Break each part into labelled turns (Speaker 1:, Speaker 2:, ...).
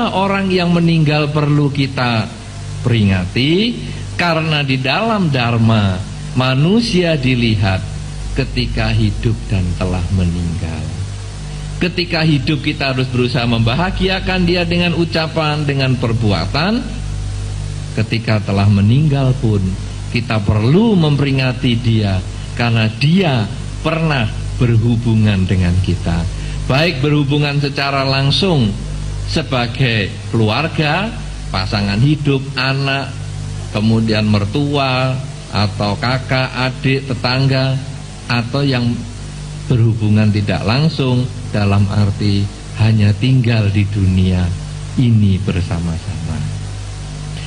Speaker 1: orang yang meninggal perlu kita peringati? Karena di dalam dharma manusia dilihat ketika hidup dan telah meninggal. Ketika hidup kita harus berusaha membahagiakan dia dengan ucapan, dengan perbuatan. Ketika telah meninggal pun kita perlu memperingati dia, karena dia pernah berhubungan dengan kita, baik berhubungan secara langsung sebagai keluarga, pasangan hidup, anak, kemudian mertua, atau kakak, adik, tetangga, atau yang berhubungan tidak langsung dalam arti hanya tinggal di dunia ini bersama-sama.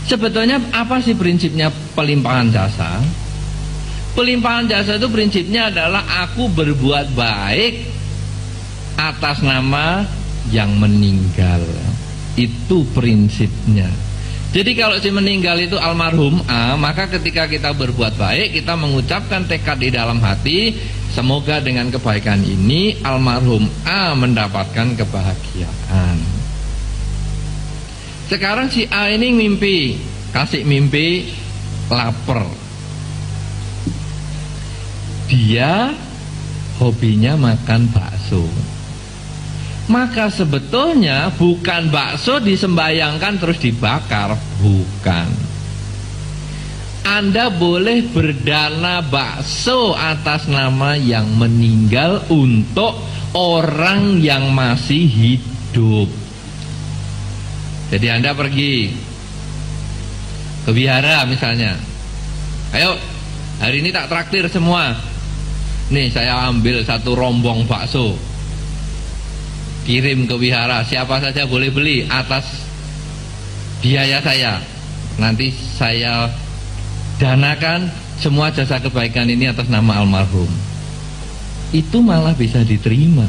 Speaker 1: Sebetulnya apa sih prinsipnya pelimpahan jasa? Pelimpahan jasa itu prinsipnya adalah aku berbuat baik atas nama yang meninggal. Itu prinsipnya. Jadi kalau si meninggal itu almarhum A, maka ketika kita berbuat baik, kita mengucapkan tekad di dalam hati, semoga dengan kebaikan ini almarhum A mendapatkan kebahagiaan. Sekarang si A ini mimpi, kasih mimpi lapar. Dia hobinya makan bakso. Maka sebetulnya bukan bakso disembayangkan terus dibakar, bukan. Anda boleh berdana bakso atas nama yang meninggal untuk orang yang masih hidup. Jadi Anda pergi ke wihara misalnya, ayo hari ini tak traktir semua. Nih saya ambil satu rombong bakso, kirim ke wihara, siapa saja boleh beli atas biaya saya. Nanti saya danakan semua jasa kebaikan ini atas nama almarhum. Itu malah bisa diterima,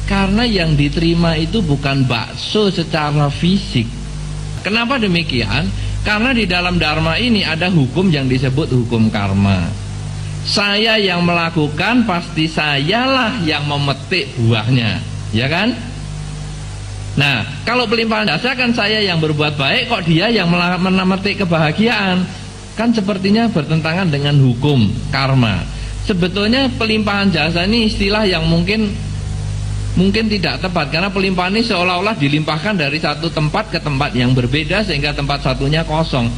Speaker 1: karena yang diterima itu bukan bakso secara fisik. Kenapa demikian? Karena di dalam dharma ini ada hukum yang disebut hukum karma. Saya yang melakukan, pasti sayalah yang memetik buahnya, ya kan? Nah, kalau pelimpahan jasa kan saya yang berbuat baik, kok dia yang memetik kebahagiaan? Kan sepertinya bertentangan dengan hukum karma. Sebetulnya pelimpahan jasa ini istilah yang mungkin tidak tepat, karena pelimpahan ini seolah-olah dilimpahkan dari satu tempat ke tempat yang berbeda sehingga tempat satunya kosong.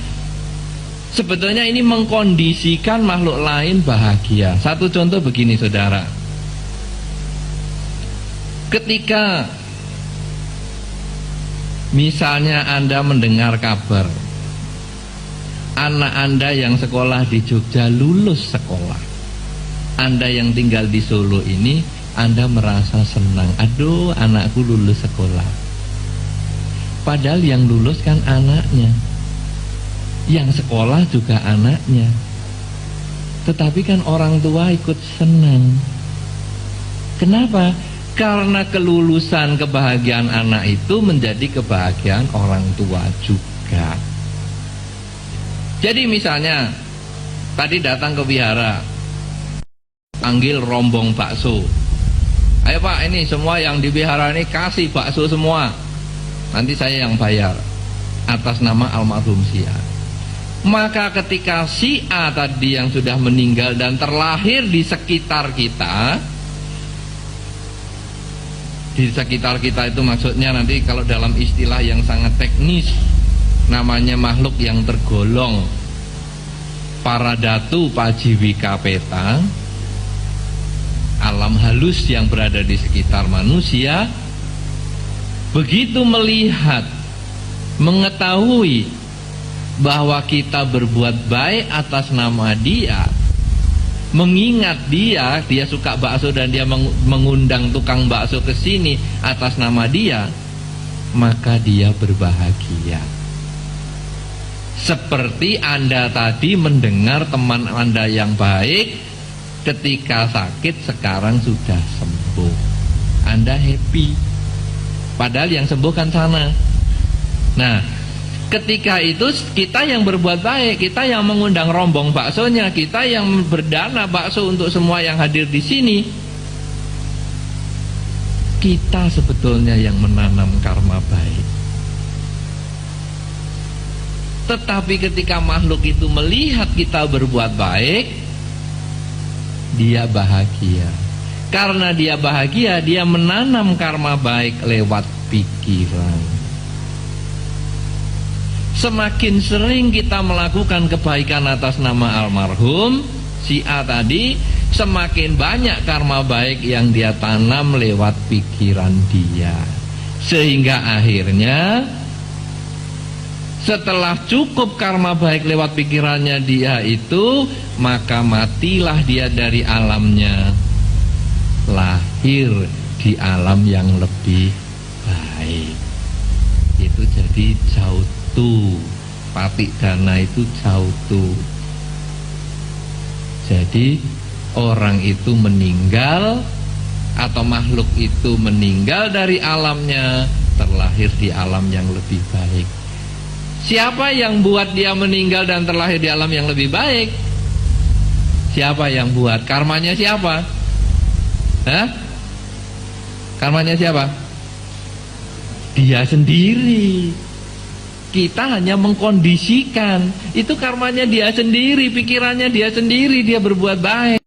Speaker 1: Sebetulnya ini mengkondisikan makhluk lain bahagia. Satu contoh begini saudara, ketika misalnya Anda mendengar kabar anak Anda yang sekolah di Jogja lulus sekolah, Anda yang tinggal di Solo ini, Anda merasa senang, aduh anakku lulus sekolah. Padahal yang lulus kan anaknya, yang sekolah juga anaknya. Tetapi kan orang tua ikut senang. Kenapa? Karena kelulusan kebahagiaan anak itu menjadi kebahagiaan orang tua juga. Jadi misalnya tadi datang ke wihara, panggil rombong bakso. Ayo Pak, ini semua yang di wihara ini kasih bakso semua, nanti saya yang bayar atas nama almarhum si A. Maka ketika si A tadi yang sudah meninggal dan terlahir di sekitar kita, itu maksudnya nanti kalau dalam istilah yang sangat teknis namanya makhluk yang tergolong paradatu pajiwika peta, alam halus yang berada di sekitar manusia, begitu melihat, mengetahui bahwa kita berbuat baik atas nama dia, mengingat dia suka bakso dan dia mengundang tukang bakso ke sini atas nama dia, maka dia berbahagia. Seperti Anda tadi mendengar teman Anda yang baik ketika sakit sekarang sudah sembuh, Anda happy, padahal yang sembuh kan sana. Nah, ketika itu kita yang berbuat baik, kita yang mengundang rombong baksonya, kita yang berdana bakso untuk semua yang hadir di sini. Kita sebetulnya yang menanamkan Tetapi ketika makhluk itu melihat kita berbuat baik, dia bahagia. Karena dia bahagia, dia menanam karma baik lewat pikiran. Semakin sering kita melakukan kebaikan atas nama almarhum si A tadi, semakin banyak karma baik yang dia tanam lewat pikiran dia. Sehingga akhirnya setelah cukup karma baik lewat pikirannya dia itu, maka matilah dia dari alamnya, lahir di alam yang lebih baik. Itu jadi jautu. Patik dana itu jautu. Jadi orang itu meninggal atau makhluk itu meninggal dari alamnya, terlahir di alam yang lebih baik. Siapa yang buat dia meninggal dan terlahir di alam yang lebih baik? Siapa yang buat? Karmanya siapa? Hah? Karmanya siapa? Dia sendiri. Kita hanya mengkondisikan. Itu karmanya dia sendiri, pikirannya dia sendiri, dia berbuat baik.